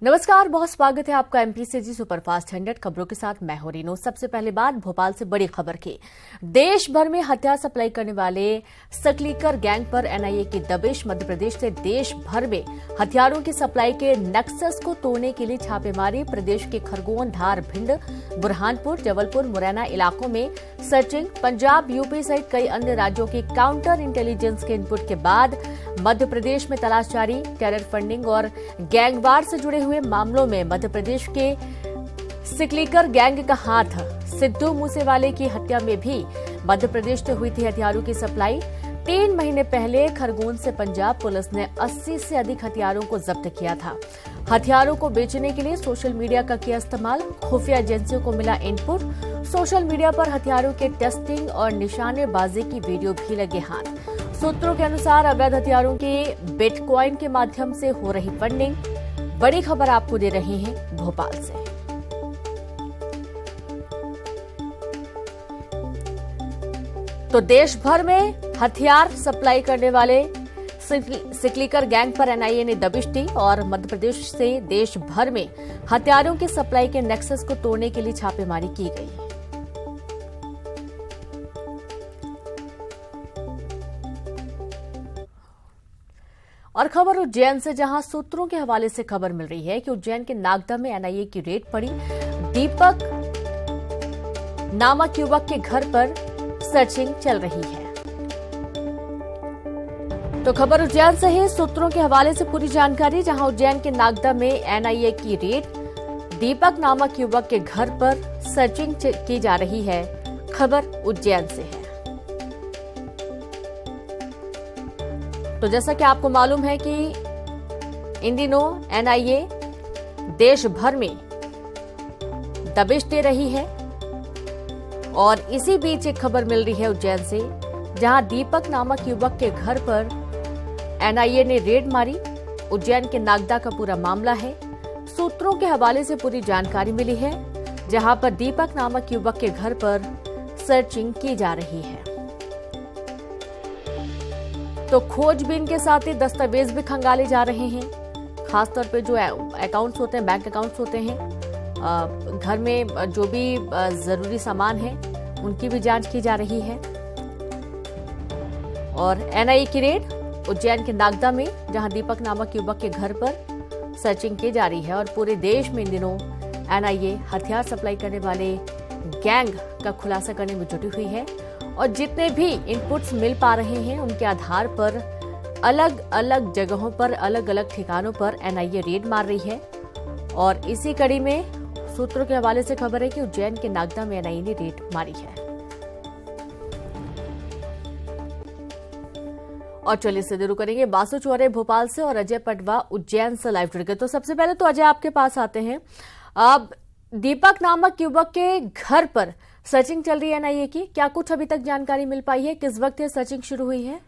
नमस्कार, बहुत स्वागत है आपका एमपीसीजी सुपरफास्ट 100 खबरों के साथ मैं हूं रीनू। सबसे पहले बात भोपाल से बड़ी खबर की। देश भर में हथियार सप्लाई करने वाले सकलीकर गैंग पर एनआईए की दबिश। मध्य प्रदेश से देश भर में हथियारों की सप्लाई के नेक्सस को तोड़ने के लिए छापेमारी। प्रदेश के खरगोन, धार, भिंड, बुरहानपुर, जबलपुर, मुरैना इलाकों में सर्चिंग। पंजाब, यूपी सहित कई अन्य राज्यों की काउंटर इंटेलिजेंस के इनपुट के बाद मध्य प्रदेश में तलाश जारी। टेरर फंडिंग और गैंगवार से जुड़े हुए मामलों में मध्य प्रदेश के सिकलीकर गैंग का हाथ। सिद्धू मूसेवाले की हत्या में भी मध्य प्रदेश से हुई थी हथियारों की सप्लाई। 3 महीने पहले खरगोन से पंजाब पुलिस ने 80 से अधिक हथियारों को जब्त किया था। हथियारों को बेचने के लिए सोशल मीडिया का किया इस्तेमाल। खुफिया एजेंसियों को मिला इनपुट। सोशल मीडिया पर हथियारों के टेस्टिंग और निशानेबाजी की वीडियो भी लगे हाथ। सूत्रों के अनुसार अवैध हथियारों की बिटकॉइन के माध्यम से हो रही फंडिंग। बड़ी खबर आपको दे रहे हैं भोपाल से। तो देश भर में हथियार सप्लाई करने वाले सिकलीकर गैंग पर एनआईए ने दबिश दी और मध्य प्रदेश से देश भर में हथियारों की सप्लाई के नेक्सस को तोड़ने के लिए छापेमारी की गई। और खबर उज्जैन से, जहां सूत्रों के हवाले से खबर मिल रही है कि उज्जैन के नागदा में एनआईए की रेड पड़ी। दीपक नामक युवक के घर पर सर्चिंग चल रही है। तो खबर उज्जैन से है, सूत्रों के हवाले से पूरी जानकारी। जहां उज्जैन के नागदा में एनआईए की रेड, दीपक नामक युवक के घर पर सर्चिंग की जा रही है। खबर उज्जैन से है। तो जैसा कि आपको मालूम है कि इन दिनों एनआईए देश भर में दबिश दे रही है और इसी बीच एक खबर मिल रही है उज्जैन से, जहां दीपक नामक युवक के घर पर एनआईए ने रेड मारी। उज्जैन के नागदा का पूरा मामला है। सूत्रों के हवाले से पूरी जानकारी मिली है, जहां पर दीपक नामक युवक के घर पर सर्चिंग की जा रही है। तो खोजबीन के साथ ही दस्तावेज भी खंगाले जा रहे हैं। खासतौर पे जो अकाउंट्स होते हैं, बैंक अकाउंट्स होते हैं, घर में जो भी जरूरी सामान है उनकी भी जांच की जा रही है। और एनआईए की रेड उज्जैन के नागदा में, जहां दीपक नामक युवक के घर पर सर्चिंग की जा रही है। और पूरे देश में इन दिनों एनआईए हथियार सप्लाई करने वाले गैंग का खुलासा करने में जुटी हुई है। और जितने भी इनपुट्स मिल पा रहे हैं उनके आधार पर अलग अलग जगहों पर, अलग अलग ठिकानों पर एनआईए रेड मार रही है। और इसी कड़ी में सूत्रों के हवाले से खबर है कि उज्जैन के नागदा में एनआईए ने रेड मारी है। और चलिए सीधे रुक करेंगे बासु चौरे भोपाल से और अजय पटवा उज्जैन से लाइव जुड़ गए। तो सबसे पहले तो अजय आपके पास आते हैं। अब दीपक नामक युवक के घर पर सर्चिंग चल रही है एनआईए की, क्या कुछ अभी तक जानकारी मिल पाई है? किस वक्त ये सर्चिंग शुरू हुई है?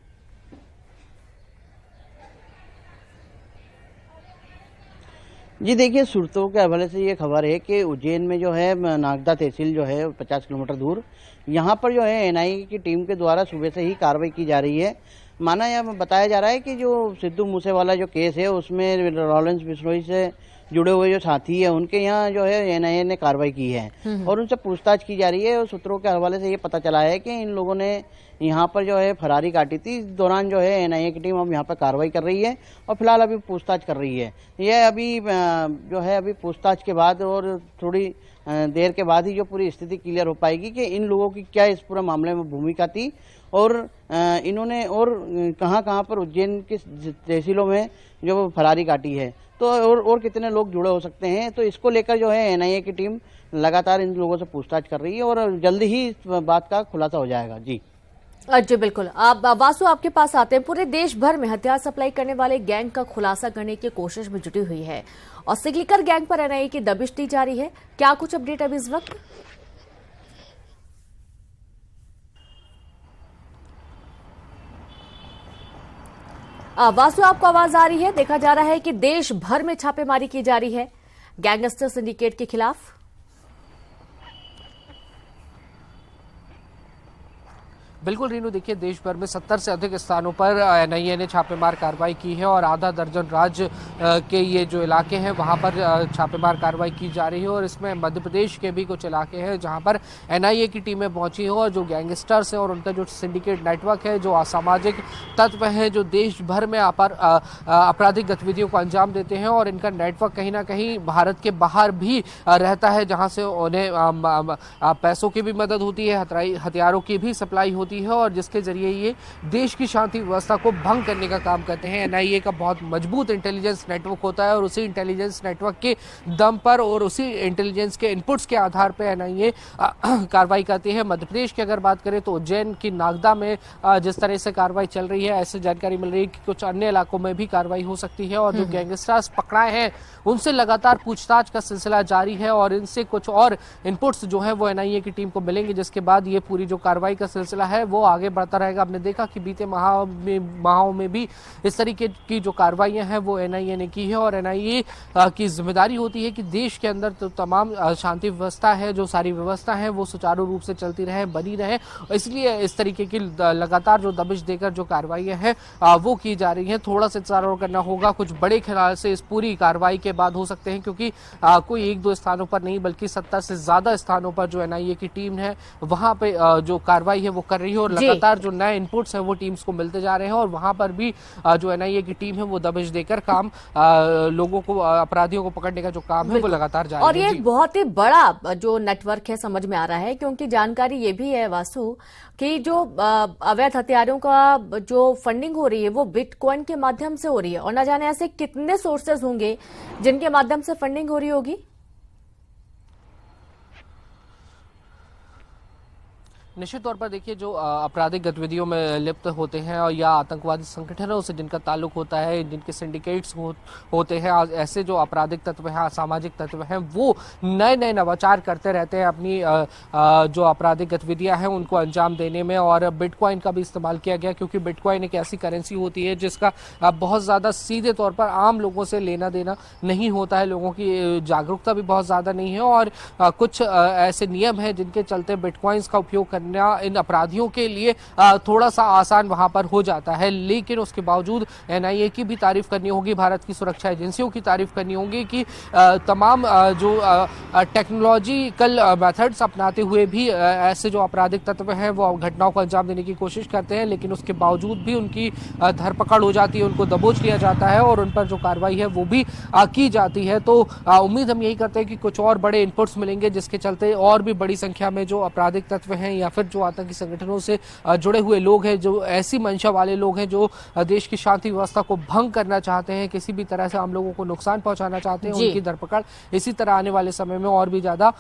जी देखिए, सूत्रों के हवाले से ये खबर है कि उज्जैन में जो है नागदा तहसील जो है 50 किलोमीटर दूर, यहाँ पर जो है एनआईए की टीम के द्वारा सुबह से ही कार्रवाई की जा रही है। माना यह बताया जा रहा है कि जो सिद्धू मूसेवाला जो केस है उसमें लॉरेंस बिश्नोई से जुड़े हुए जो साथी है उनके यहाँ जो है एनआईए ने कार्रवाई की है और उनसे पूछताछ की जा रही है। और सूत्रों के हवाले से ये पता चला है कि इन लोगों ने यहाँ पर जो है फरारी काटी थी। इस दौरान जो है एनआईए की टीम अब यहाँ पर कार्रवाई कर रही है और फिलहाल अभी पूछताछ कर रही है। यह अभी जो है अभी पूछताछ के बाद और थोड़ी देर के बाद ही जो पूरी स्थिति क्लियर हो पाएगी कि इन लोगों की क्या इस पूरे मामले में भूमिका थी और इन्होंने और कहाँ पर उज्जैन के तहसीलों में जो फरारी काटी है, तो और कितने लोग जुड़े हो सकते हैं। तो इसको लेकर जो है एनआईए की टीम लगातार इन लोगों से पूछताछ कर रही है और जल्दी ही इस बात का खुलासा हो जाएगा। जी जी बिल्कुल। आप वासु, आपके पास आते हैं। पूरे देश भर में हथियार सप्लाई करने वाले गैंग का खुलासा करने की कोशिश में जुटी हुई है और सिकलीकर गैंग पर एनआईए की दबिश दी जा रही है। क्या कुछ अपडेट अभी इस वक्त? वासु, आपको आवाज आ रही है? देखा जा रहा है कि देश भर में छापेमारी की जा रही है गैंगस्टर सिंडिकेट के खिलाफ। बिल्कुल रीनू, देखिए देश भर में 70 से अधिक स्थानों पर एनआईए ने छापेमार कार्रवाई की है और आधा दर्जन राज्य के ये जो इलाके हैं वहां पर छापेमार कार्रवाई की जा रही है और इसमें मध्य प्रदेश के भी कुछ इलाके हैं जहां पर एनआईए की टीमें पहुंची हैं और जो गैंगस्टर्स हैं और उनका जो सिंडिकेट नेटवर्क है, जो असामाजिक तत्व हैं जो देश भर में आपराधिक गतिविधियों को अंजाम देते हैं और इनका नेटवर्क कहीं ना कहीं भारत के बाहर भी रहता है, जहां से उन्हें पैसों की भी मदद होती है, हथियारों की भी सप्लाई होती है और जिसके जरिए ये देश की शांति व्यवस्था को भंग करने का काम करते हैं। एनआईए का बहुत मजबूत इंटेलिजेंस नेटवर्क होता है और उसी इंटेलिजेंस नेटवर्क के दम पर और उसी इंटेलिजेंस के इनपुट्स के आधार पर एनआईए कार्रवाई करती है। मध्य प्रदेश की अगर बात करें तो उज्जैन की नागदा में जिस तरह से कार्रवाई चल रही है, ऐसे जानकारी मिल रही है कि कुछ अन्य इलाकों में भी कार्रवाई हो सकती है और जो गैंगस्टर्स पकड़ाए हैं उनसे लगातार पूछताछ का सिलसिला जारी है और इनसे कुछ और इनपुट्स जो है वो एनआईए की टीम को मिलेंगे, जिसके बाद ये पूरी जो कार्रवाई का सिलसिला है वो आगे बढ़ता रहेगा। हमने देखा कि बीते माहों में भी इस तरीके की जो कार्रवाइयां हैं वो एनआईए ने की है और एनआईए की जिम्मेदारी होती है कि देश के अंदर तो तमाम शांति व्यवस्था है, जो सारी व्यवस्था है वो सुचारू रूप से चलती रहे, बनी रहे। इसलिए इस तरीके की लगातार जो दबिश देकर जो कार्रवाइयां हैं वो की जा रही हैं। थोड़ा सा इंतजार और करना होगा, कुछ बड़े ख्याल से इस पूरी कार्रवाई के बाद हो सकते हैं, क्योंकि कोई एक दो स्थानों पर नहीं बल्कि 70 से ज्यादा स्थानों पर जो एनआईए की टीम है वहां पे जो कार्रवाई है वो कर रही है और लगातार जो नए इनपुट्स हैं वो टीम्स को मिलते जा रहे हैं और वहां पर भी जो एनआईए की टीम है वो दबिश देकर काम लोगों को, अपराधियों को पकड़ने का जो काम है वो लगातार जारी है। और ये बहुत ही बड़ा जो नेटवर्क है समझ में आ रहा है, क्योंकि जानकारी ये भी है वासु कि जो अवैध हथियारों का जो फंडिंग हो रही है वो बिटकॉइन के माध्यम से हो रही है और न जाने ऐसे कितने सोर्सेज होंगे जिनके माध्यम से फंडिंग हो रही होगी। निश्चित तौर पर देखिए, जो आपराधिक गतिविधियों में लिप्त होते हैं और या आतंकवादी संगठनों से जिनका ताल्लुक होता है, जिनके सिंडिकेट्स होते हैं, ऐसे जो आपराधिक तत्व हैं, असामाजिक तत्व हैं, वो नए नए नवाचार करते रहते हैं अपनी जो आपराधिक गतिविधियां हैं उनको अंजाम देने में। और बिटकॉइन का भी इस्तेमाल किया गया क्योंकि बिटकॉइन एक ऐसी करेंसी होती है जिसका बहुत ज़्यादा सीधे तौर पर आम लोगों से लेना देना नहीं होता है, लोगों की जागरूकता भी बहुत ज़्यादा नहीं है और कुछ ऐसे नियम हैं जिनके चलते बिटकॉइंस का उपयोग इन अपराधियों के लिए थोड़ा सा आसान वहां पर हो जाता है। लेकिन उसके बावजूद एनआईए की भी तारीफ करनी होगी, भारत की सुरक्षा एजेंसियों की तारीफ करनी होगी कि तमाम जो टेक्नोलॉजिकल मेथड्स अपनाते हुए भी ऐसे जो आपराधिक तत्व हैं वो घटनाओं को अंजाम देने की कोशिश करते हैं, लेकिन उसके बावजूद भी उनकी धरपकड़ हो जाती है, उनको दबोच लिया जाता है और उन पर जो कार्रवाई है वो भी की जाती है। तो उम्मीद हम यही करते हैं कि कुछ और बड़े इनपुट्स मिलेंगे जिसके चलते और भी बड़ी संख्या में जो आपराधिक तत्व हैं या फिर जो आतंकी संगठनों से जुड़े हुए लोग हैं, जो ऐसी मंशा वाले लोग हैं जो देश की शांति व्यवस्था को भंग करना चाहते हैं, किसी भी तरह से आम लोगों को नुकसान पहुंचाना चाहते हैं, उनकी धरपकड़ इसी तरह आने वाले समय में और भी ज्यादा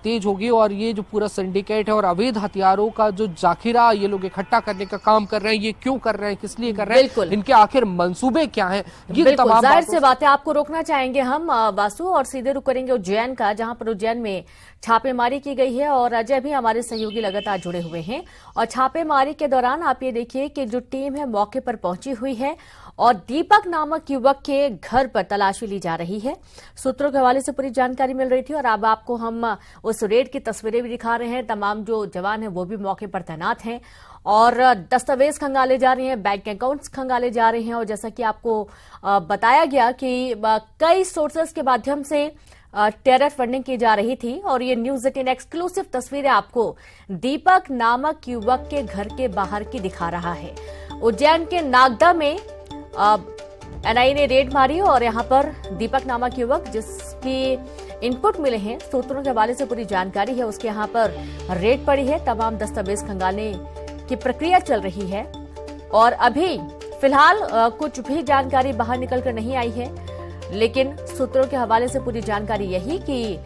तेज होगी। और ये जो पूरा सिंडिकेट है और अवैध हथियारों का जो जाखिरा ये लोग इकट्ठा करने का काम कर रहे हैं, ये क्यों कर रहे हैं, किस लिए कर रहे हैं, इनके आखिर मंसूबे क्या हैं, ये तमाम जाहिर से बातें आपको रोकना चाहेंगे हम वासु और सीधे रुक करेंगे उज्जैन का, जहां पर उज्जैन में छापेमारी की गई है और अजय भी हमारे सहयोगी लगातार जुड़े हुए हैं। और छापेमारी के दौरान आप ये देखिए कि जो टीम है मौके पर पहुंची हुई है और दीपक नामक युवक के घर पर तलाशी ली जा रही है। सूत्रों के हवाले से पूरी जानकारी मिल रही थी और अब आपको हम उस रेड की तस्वीरें भी दिखा रहे हैं। तमाम जो जवान हैं वो भी मौके पर तैनात हैं और दस्तावेज खंगाले जा रहे हैं, बैंक अकाउंट्स खंगाले जा रहे हैं और जैसा कि आपको बताया गया कि कई सोर्सेस के माध्यम से टेरर फंडिंग की जा रही थी और ये न्यूज 18 एक्सक्लूसिव तस्वीरें आपको दीपक नामक युवक के घर के बाहर की दिखा रहा है। उज्जैन के नागदा में एनआईए ने रेड मारी और यहां पर दीपक नामक युवक जिसकी इनपुट मिले हैं, सूत्रों के हवाले से पूरी जानकारी है, उसके यहां पर रेड पड़ी है। तमाम दस्तावेज खंगालने की प्रक्रिया चल रही है और अभी फिलहाल कुछ भी जानकारी बाहर निकलकर नहीं आई है, लेकिन सूत्रों के हवाले से पूरी जानकारी यही कि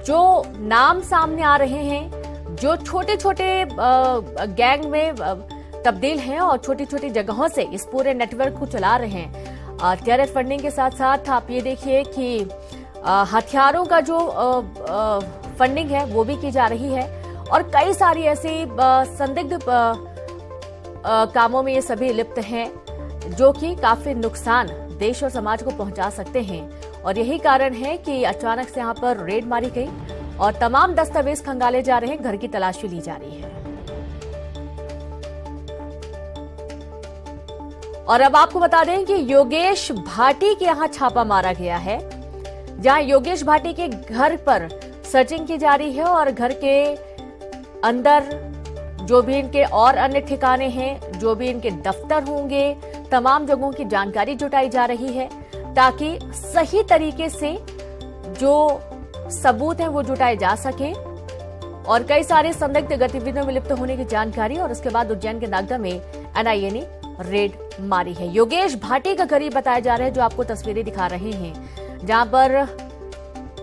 जो नाम सामने आ रहे हैं, जो छोटे छोटे गैंग में तब्दील हैं और छोटी छोटी जगहों से इस पूरे नेटवर्क को चला रहे हैं टेरर फंडिंग के साथ साथ आप ये देखिए कि हथियारों का जो फंडिंग है वो भी की जा रही है और कई सारी ऐसी संदिग्ध कामों में ये सभी लिप्त हैं जो कि काफी नुकसान देश और समाज को पहुंचा सकते हैं। और यही कारण है कि अचानक से यहां पर रेड मारी गई और तमाम दस्तावेज खंगाले जा रहे हैं, घर की तलाशी ली जा रही है। और अब आपको बता दें कि योगेश भाटी के यहां छापा मारा गया है, जहां योगेश भाटी के घर पर सर्चिंग की जा रही है और घर के अंदर जो भी इनके और अन्य ठिकाने हैं, जो भी इनके दफ्तर होंगे, तमाम जगहों की जानकारी जुटाई जा रही है ताकि सही तरीके से जो सबूत हैं वो जुटाए जा सके और कई सारे संदिग्ध गतिविधियों में लिप्त होने की जानकारी। और उसके बाद उज्जैन के नागदा में एनआईए ने रेड मारी है। योगेश भाटी का करीब बताया जा रहा है, जो आपको तस्वीरें दिखा रहे हैं, जहां पर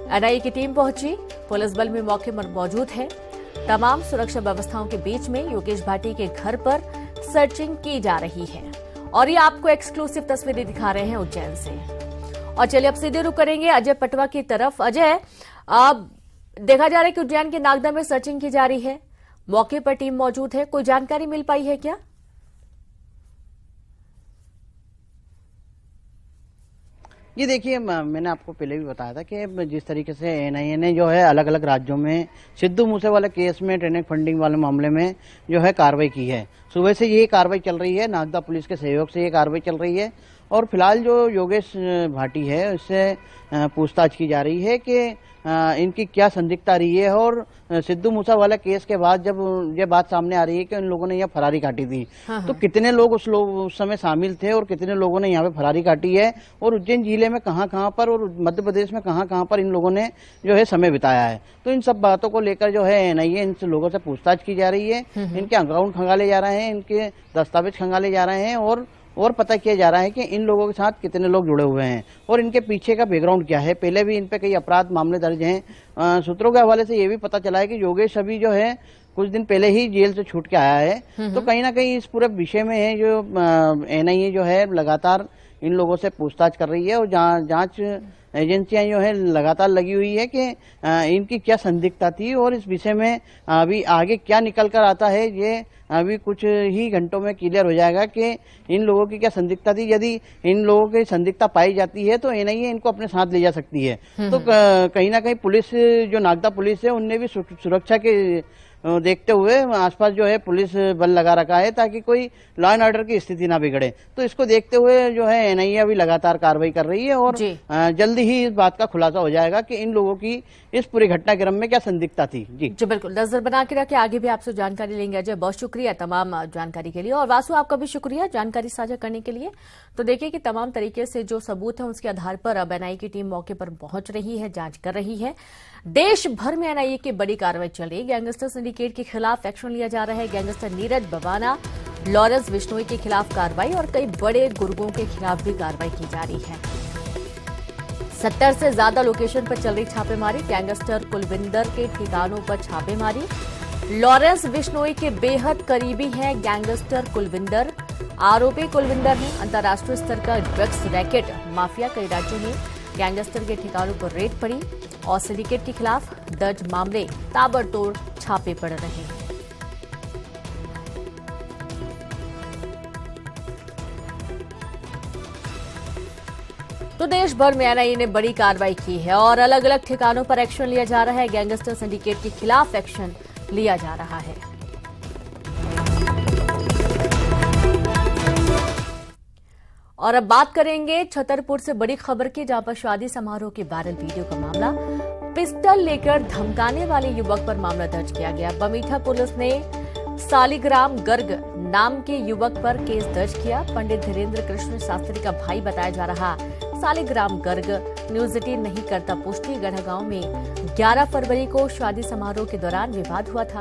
एनआईए की टीम पहुंची, पुलिस बल भी मौके पर मौजूद है। तमाम सुरक्षा व्यवस्थाओं के बीच में योगेश भाटी के घर पर सर्चिंग की जा रही है और ये आपको एक्सक्लूसिव तस्वीरें दिखा रहे हैं उज्जैन से। और चलिए अब सीधे रुक करेंगे अजय पटवा की तरफ। अजय, अब देखा जा रहा है कि उज्जैन के नागदा में सर्चिंग की जा रही है, मौके पर टीम मौजूद है, कोई जानकारी मिल पाई है क्या? ये देखिए, मैंने आपको पहले भी बताया था कि जिस तरीके से एनआईए ने जो है अलग अलग राज्यों में सिद्धू मूसेवाला केस में ट्रेनिंग फंडिंग वाले मामले में जो है कार्रवाई की है। सुबह से ये कार्रवाई चल रही है, नागदा पुलिस के सहयोग से ये कार्रवाई चल रही है और फिलहाल जो योगेश भाटी है उससे पूछताछ की जा रही है कि इनकी क्या संदिग्धता रही है और सिद्धू मूसेवाला केस के बाद जब ये बात सामने आ रही है कि इन लोगों ने यहाँ फरारी काटी थी, तो कितने लोग उस समय शामिल थे और कितने लोगों ने यहाँ पे फरारी काटी है और उज्जैन जिले में कहाँ पर और मध्य प्रदेश में कहाँ पर इन लोगों ने जो है समय बिताया है। तो इन सब बातों को लेकर जो है एनआईए इन लोगों से पूछताछ की जा रही है, इनके अकाउंट खंगाले जा रहे हैं, इनके दस्तावेज खंगाले जा रहे हैं और पता किया जा रहा है कि इन लोगों के साथ कितने लोग जुड़े हुए हैं और इनके पीछे का बैकग्राउंड क्या है। पहले भी इन पे कई अपराध मामले दर्ज हैं। सूत्रों के हवाले से ये भी पता चला है कि योगेश अभी जो है कुछ दिन पहले ही जेल से छूट के आया है। तो कहीं ना कहीं इस पूरे विषय में है जो एनआईए जो है लगातार इन लोगों से पूछताछ कर रही है और जांच एजेंसियां जो है लगातार लगी हुई है कि इनकी क्या संदिग्धता थी और इस विषय में अभी आगे क्या निकल कर आता है ये अभी कुछ ही घंटों में क्लियर हो जाएगा कि इन लोगों की क्या संदिग्धता थी। यदि इन लोगों की संदिग्धता पाई जाती है तो एनआईए इनको अपने साथ ले जा सकती है। तो कहीं ना कहीं पुलिस जो नागदा पुलिस है उनने भी सुरक्षा के देखते हुए आसपास जो है पुलिस बल लगा रखा है ताकि कोई लॉ एंड ऑर्डर की स्थिति ना बिगड़े। तो इसको देखते हुए जो है एनआईए अभी लगातार कार्रवाई कर रही है और जल्दी ही इस बात का खुलासा हो जाएगा कि इन लोगों की इस पूरी घटनाक्रम में क्या संदिग्धता थी। जी बिल्कुल, नजर बना के रखे, आगे भी आपसे जानकारी लेंगे। अजय, बहुत शुक्रिया तमाम जानकारी के लिए और वासु आपका भी शुक्रिया जानकारी साझा करने के लिए। तो देखिए कि तमाम तरीके से जो सबूत है उसके आधार पर अब एनआईए की टीम मौके पर पहुंच रही है, जांच कर रही है। देश भर में एनआईए की बड़ी कार्रवाई चल रही है। गैंगस्टर सिंडिकेट के खिलाफ एक्शन लिया जा रहा है। गैंगस्टर नीरज बवाना, लॉरेंस बिश्नोई के खिलाफ कार्रवाई और कई बड़े गुर्गों के खिलाफ भी कार्रवाई की जा रही है। 70 से ज्यादा लोकेशन पर चल रही छापेमारी। गैंगस्टर कुलविंदर के ठिकानों पर छापेमारी। लॉरेंस बिश्नोई के बेहद करीबी हैं गैंगस्टर कुलविंदर। आरोपी कुलविंदर ने अंतर्राष्ट्रीय स्तर का ड्रग्स रैकेट माफिया। कई राज्यों में गैंगस्टर के ठिकानों पर रेड पड़ी और सिंडिकेट के खिलाफ दर्ज मामले ताबड़तोड़ छापे पड़ रहे हैं। तो देश भर में एनआईए ने बड़ी कार्रवाई की है और अलग अलग ठिकानों पर एक्शन लिया जा रहा है। गैंगस्टर सिंडिकेट के खिलाफ एक्शन लिया जा रहा है। और अब बात करेंगे छतरपुर से बड़ी खबर की, जहां पर शादी समारोह के वायरल वीडियो का मामला। पिस्टल लेकर धमकाने वाले युवक पर मामला दर्ज किया गया। बमीठा पुलिस ने सालिग्राम गर्ग नाम के युवक पर केस दर्ज किया। पंडित धीरेन्द्र कृष्ण शास्त्री का भाई बताया जा रहा सालिग्राम गर्ग न्यूज 18 नहीं करता पुष्टि। गढ़ा गांव में 11 फरवरी को शादी समारोह के दौरान विवाद हुआ था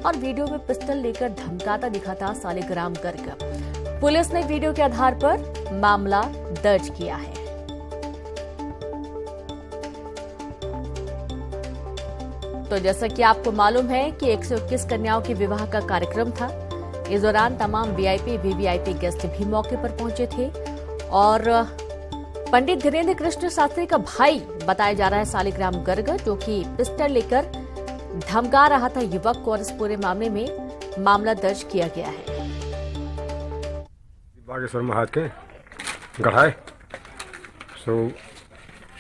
और वीडियो में पिस्टल लेकर धमकाता दिखा था सालिग्राम गर्ग। पुलिस ने वीडियो के आधार पर मामला दर्ज किया है। तो जैसा कि आपको मालूम है कि 121 कन्याओं के विवाह का कार्यक्रम था। इस दौरान तमाम वीआईपी वीवीआईपी गेस्ट भी मौके पर पहुंचे थे और पंडित धीरेन्द्र कृष्ण शास्त्री का भाई बताया जा रहा है सालिग्राम गर्ग, जो कि पिस्टल लेकर धमका रहा था युवक को और इस पूरे मामले में मामला दर्ज किया गया है। बागेश्वर महाराज के गढ़ाए सो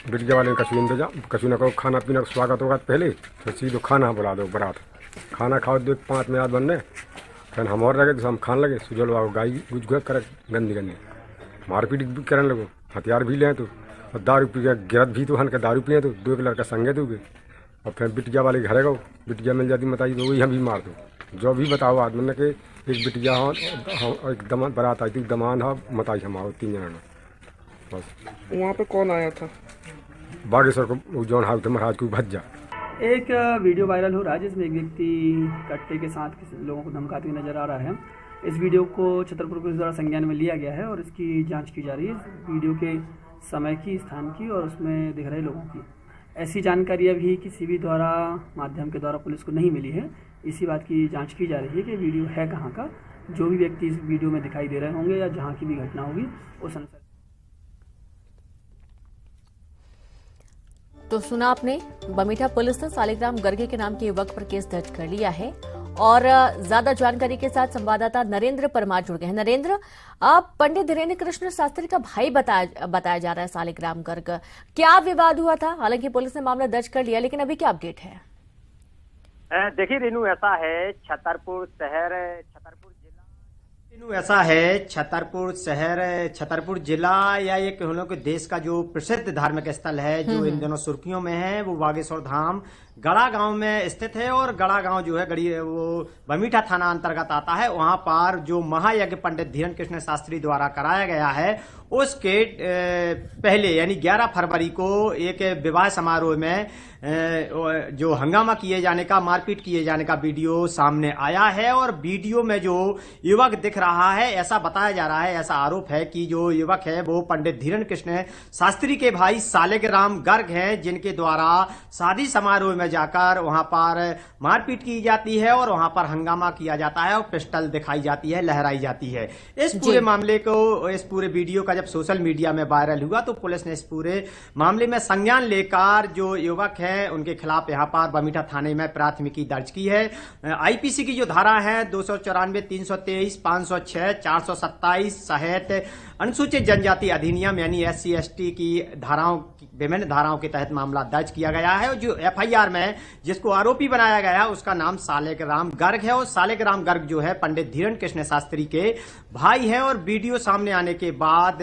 गिरजा वाले कछु न को खाना पीना का स्वागत होगा पहले तो सीधो खाना बुला दो बरात। खाना खाओ 5 मिनट बनने फिर हम और लगे तो हम खाने लगे सुजल गाय गुज कर गंदी गंदी मारपीट भी करने लगो, हथियार भी लें तो, और दारू पी के गिरत भी तो हन के दारू पिए तो 2 लड़का संगे दोगे, और फिर बिटिया वाले घरे गो, बिटिया मिल जाती बताई तो वही हम भी मार दो। जो भी बताओ आदमी ने कि एक बिटिया हो एक दम बारात आई थी, दमान हा मताई हम आओ 3 जना बस। वहाँ पे कौन आया था? बागेश्वर को जौन हाल थे महाराज को भज्जा। एक वीडियो वायरल हो रहा है जिसमें एक व्यक्ति कट्टे के साथ लोगों को धमकाते हुए नजर आ रहा है। इस वीडियो को छतरपुर पुलिस द्वारा संज्ञान में लिया गया है और इसकी जांच की जा रही है, वीडियो के समय की, स्थान की और उसमें दिख रहे लोगों की। ऐसी जानकारी अभी किसी भी द्वारा माध्यम के द्वारा पुलिस को नहीं मिली है। इसी बात की जांच की जा रही है कि वीडियो है कहाँ का। जो भी व्यक्ति इस वीडियो में दिखाई दे रहे होंगे या जहाँ की भी घटना होगी उस अनुसार। तो सुना आपने, बमीठा पुलिस ने सालिग्राम गर्गे के नाम के युवक पर केस दर्ज कर लिया है। और ज्यादा जानकारी के साथ संवाददाता नरेंद्र परमार जुड़ गए हैं। नरेंद्र, आप पंडित धीरेन्द्र कृष्ण शास्त्री का भाई बताया जा रहा है सालिग्राम गर्ग, क्या विवाद हुआ था? हालांकि पुलिस ने मामला दर्ज कर लिया, लेकिन अभी क्या अपडेट है? देखिए रेनू, ऐसा है छतरपुर शहर छतरपुर जिला या ये कह लो कि देश का जो प्रसिद्ध धार्मिक स्थल है जो इन दिनों सुर्खियों में है, वो बागेश्वर धाम गड़ा गांव में स्थित है। और गड़ा गांव जो है वो बमीठा थाना अंतर्गत आता है। वहां पर जो महायज्ञ पंडित धीरेन्द्र कृष्ण शास्त्री द्वारा कराया गया है, उसके पहले यानी 11 फरवरी को एक विवाह समारोह में जो हंगामा किए जाने का, मारपीट किए जाने का वीडियो सामने आया है। और वीडियो में जो युवक दिख रहा है, ऐसा बताया जा रहा है, ऐसा आरोप है कि जो युवक है वो पंडित धीरेन्द्र कृष्ण शास्त्री के भाई सालिग्राम गर्ग हैं, जिनके द्वारा शादी समारोह में जाकर वहां पर मारपीट की जाती है और वहां पर हंगामा किया जाता है और पिस्टल दिखाई जाती है, लहराई जाती है। इस पूरे मामले को, इस पूरे वीडियो का जब सोशल मीडिया में वायरल हुआ तो पुलिस ने इस पूरे मामले में संज्ञान लेकर जो युवक है उनके खिलाफ यहां पर बमीठा थाने में प्राथमिकी दर्ज की है। आईपीसी की जो धारा है 294, 323, 506, 427 सहित अनुसूचित जनजाति अधिनियम यानी SC/ST की धाराओं, विभिन्न धाराओं के तहत मामला दर्ज किया गया है। और जो FIR में जिसको आरोपी बनाया गया है उसका नाम सालिग्राम गर्ग है। और सालिग्राम गर्ग जो है पंडित धीरेन्द्र कृष्ण शास्त्री के भाई हैं। और वीडियो सामने आने के बाद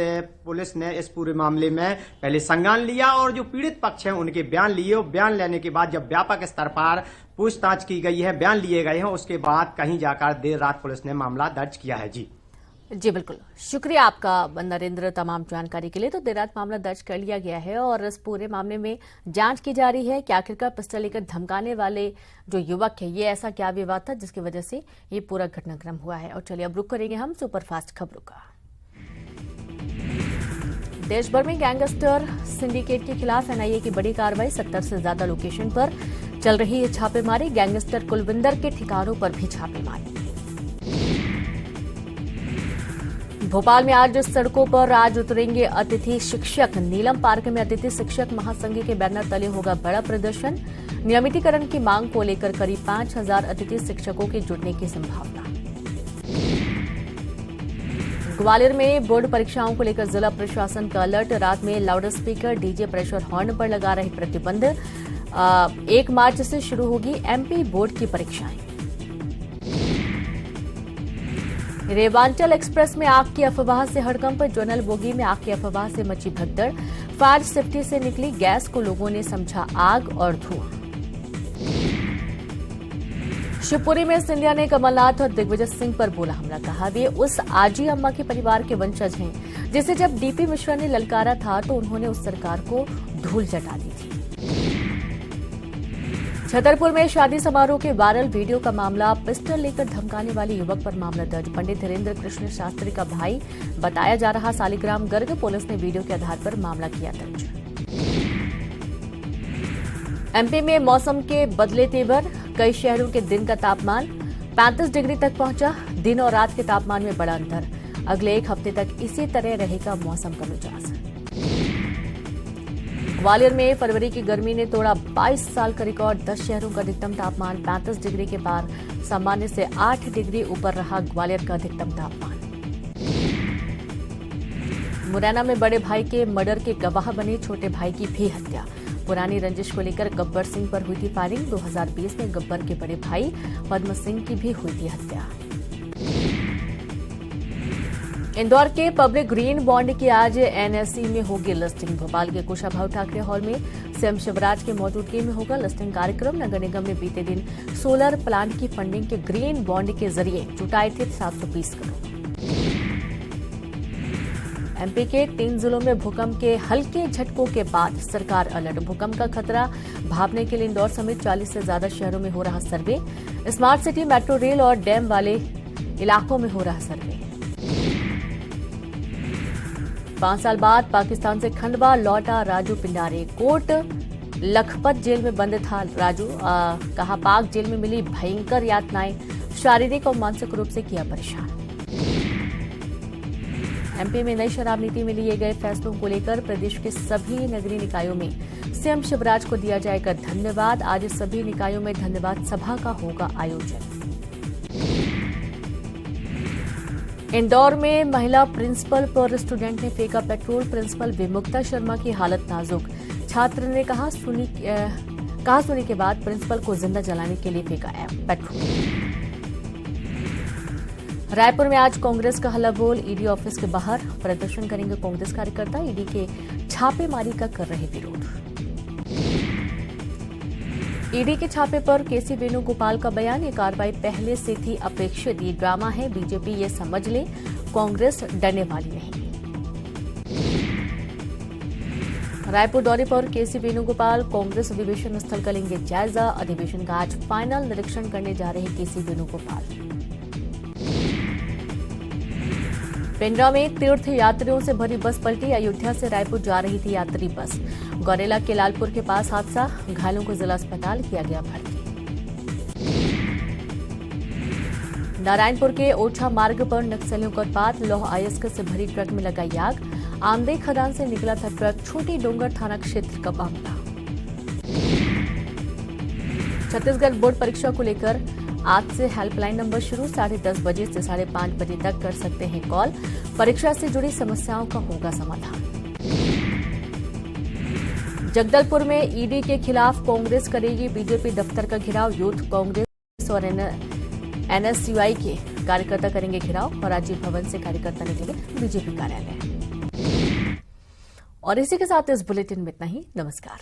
पुलिस ने इस पूरे मामले में पहले संज्ञान लिया और जो पीड़ित पक्ष हैं उनके बयान लिए। और बयान लेने के बाद जब व्यापक स्तर पर पूछताछ की गई है, बयान लिए गए हैं, उसके बाद कहीं जाकर देर रात पुलिस ने मामला दर्ज किया है। जी बिल्कुल, शुक्रिया आपका नरेंद्र तमाम जानकारी के लिए। तो देर रात मामला दर्ज कर लिया गया है और इस पूरे मामले में जांच की जा रही है कि आखिरकार पिस्टल लेकर धमकाने वाले जो युवक है, ये ऐसा क्या विवाद था जिसकी वजह से ये पूरा घटनाक्रम हुआ है। और चलिए अब रुक करेंगे हम सुपरफास्ट खबरों का। देश भर में गैंगस्टर सिंडिकेट के खिलाफ NIA की बड़ी कार्रवाई, 70 से ज्यादा लोकेशन पर चल रही है छापेमारी। गैंगस्टर कुलविंदर के ठिकानों पर भी छापेमारी। भोपाल में आज सड़कों पर आज उतरेंगे अतिथि शिक्षक। नीलम पार्क में अतिथि शिक्षक महासंघ के बैनर तले होगा बड़ा प्रदर्शन। नियमितीकरण की मांग को लेकर करीब 5000 अतिथि शिक्षकों के जुड़ने की संभावना। ग्वालियर में बोर्ड परीक्षाओं को लेकर जिला प्रशासन का अलर्ट। रात में loud speaker, DJ, pressure horn पर लगा रहे प्रतिबंध। 1 मार्च से शुरू होगी MP बोर्ड की परीक्षाएं। रेवांचल एक्सप्रेस में आग की अफवाह से हड़कंप। जनरल बोगी में आग की अफवाह से मची भगदड़। फायर सेफ्टी से निकली गैस को लोगों ने समझा आग और धुआं। शिवपुरी में सिंधिया ने कमलनाथ और दिग्विजय सिंह पर बोला हमला। कहा वे उस आजी अम्मा के परिवार के वंशज हैं जिसे जब DP मिश्रा ने ललकारा था तो उन्होंने उस सरकार को धूल चटा दी थी। छतरपुर में शादी समारोह के वायरल वीडियो का मामला, पिस्टल लेकर धमकाने वाले युवक पर मामला दर्ज। पंडित धीरेन्द्र कृष्ण शास्त्री का भाई बताया जा रहा सालिग्राम गर्ग। पुलिस ने वीडियो के आधार पर मामला किया दर्ज। MP में मौसम के बदले तेवर। कई शहरों के दिन का तापमान 35 डिग्री तक पहुंचा। दिन और रात के तापमान में बड़ा अंतर। अगले 1 हफ्ते तक इसी तरह रहेगा मौसम का मिजाज। ग्वालियर में फरवरी की गर्मी ने तोड़ा 22 साल का रिकॉर्ड। 10 शहरों का अधिकतम तापमान 35 डिग्री के पार। सामान्य से 8 डिग्री ऊपर रहा ग्वालियर का अधिकतम तापमान। मुरैना में बड़े भाई के मर्डर के गवाह बने छोटे भाई की भी हत्या। पुरानी रंजिश को लेकर गब्बर सिंह पर हुई थी फायरिंग। 2020 में गब्बर के बड़े भाई पद्म सिंह की भी हुई थी हत्या। इंदौर के पब्लिक ग्रीन बॉन्ड की आज एनएसई में होगी लिस्टिंग। भोपाल के कुशाभाऊ ठाकरे हॉल में सीएम शिवराज की मौजूदगी में होगा लिस्टिंग कार्यक्रम। नगर निगम ने बीते दिन सोलर प्लांट की फंडिंग के ग्रीन बॉन्ड के जरिए जुटाए थे 720 करोड़। एमपी के 3 जिलों में भूकंप के हल्के झटकों के बाद सरकार अलर्ट। भूकंप का खतरा भांपने के लिए इंदौर समेत 40 से ज्यादा शहरों में हो रहा सर्वे। स्मार्ट सिटी, मेट्रो रेल और डैम वाले इलाकों में हो रहा सर्वे। 5 साल बाद पाकिस्तान से खंडवा लौटा राजू पिंडारे। कोट लखपत जेल में बंद था राजू। कहा पाक जेल में मिली भयंकर यातनाएं, शारीरिक और मानसिक रूप से किया परेशान। एमपी में नई शराब नीति में लिए गए फैसलों को लेकर प्रदेश के सभी नगरीय निकायों में सीएम शिवराज को दिया जाएगा धन्यवाद। आज सभी निकायों में धन्यवाद सभा का होगा आयोजन। इंदौर में महिला प्रिंसिपल पर स्टूडेंट ने फेंका पेट्रोल। प्रिंसिपल विमुक्ता शर्मा की हालत नाजुक। छात्र ने कहा सुनी के बाद प्रिंसिपल को जिंदा जलाने के लिए फेंका पेट्रोल। रायपुर में आज कांग्रेस का हल्लाबोल। ईडी ऑफिस के बाहर प्रदर्शन करेंगे कांग्रेस कार्यकर्ता। ईडी के छापेमारी का कर रहे विरोध। ईडी के छापे पर केसी वेणुगोपाल का बयान। ये कार्रवाई पहले से थी अपेक्षित। ये ड्रामा है, बीजेपी ये समझ ले, कांग्रेस डरने वाली नहीं। रायपुर दौरे पर केसी वेणुगोपाल कांग्रेस अधिवेशन स्थल का लेंगे जायजा। अधिवेशन का आज फाइनल निरीक्षण करने जा रहे केसी वेणुगोपाल। पेंड्रा में तीर्थ यात्रियों से भरी बस पलटी। अयोध्या से रायपुर जा रही थी यात्री बस। गौरेला के लालपुर के पास हादसा। घायलों को जिला अस्पताल किया गया भर्ती। नारायणपुर के ओछा मार्ग पर नक्सलियों का उत्पात। लौह अयस्क से भरी ट्रक में लगा आग। आमदे खदान से निकला था ट्रक। छोटी डोंगर थाना क्षेत्र का मामला। छत्तीसगढ़ बोर्ड परीक्षा को लेकर आज से हेल्पलाइन नंबर शुरू। 10:30 बजे से 5:30 बजे तक कर सकते हैं कॉल। परीक्षा से जुड़ी समस्याओं का होगा समाधान। जगदलपुर में ईडी के खिलाफ कांग्रेस करेगी बीजेपी दफ्तर का घेराव। यूथ कांग्रेस और एनएसयूआई के कार्यकर्ता करेंगे घेराव और राजीव भवन से कार्यकर्ता निकलेंगे बीजेपी कार्यालय। और इसी के साथ इस बुलेटिन में इतना ही। नमस्कार।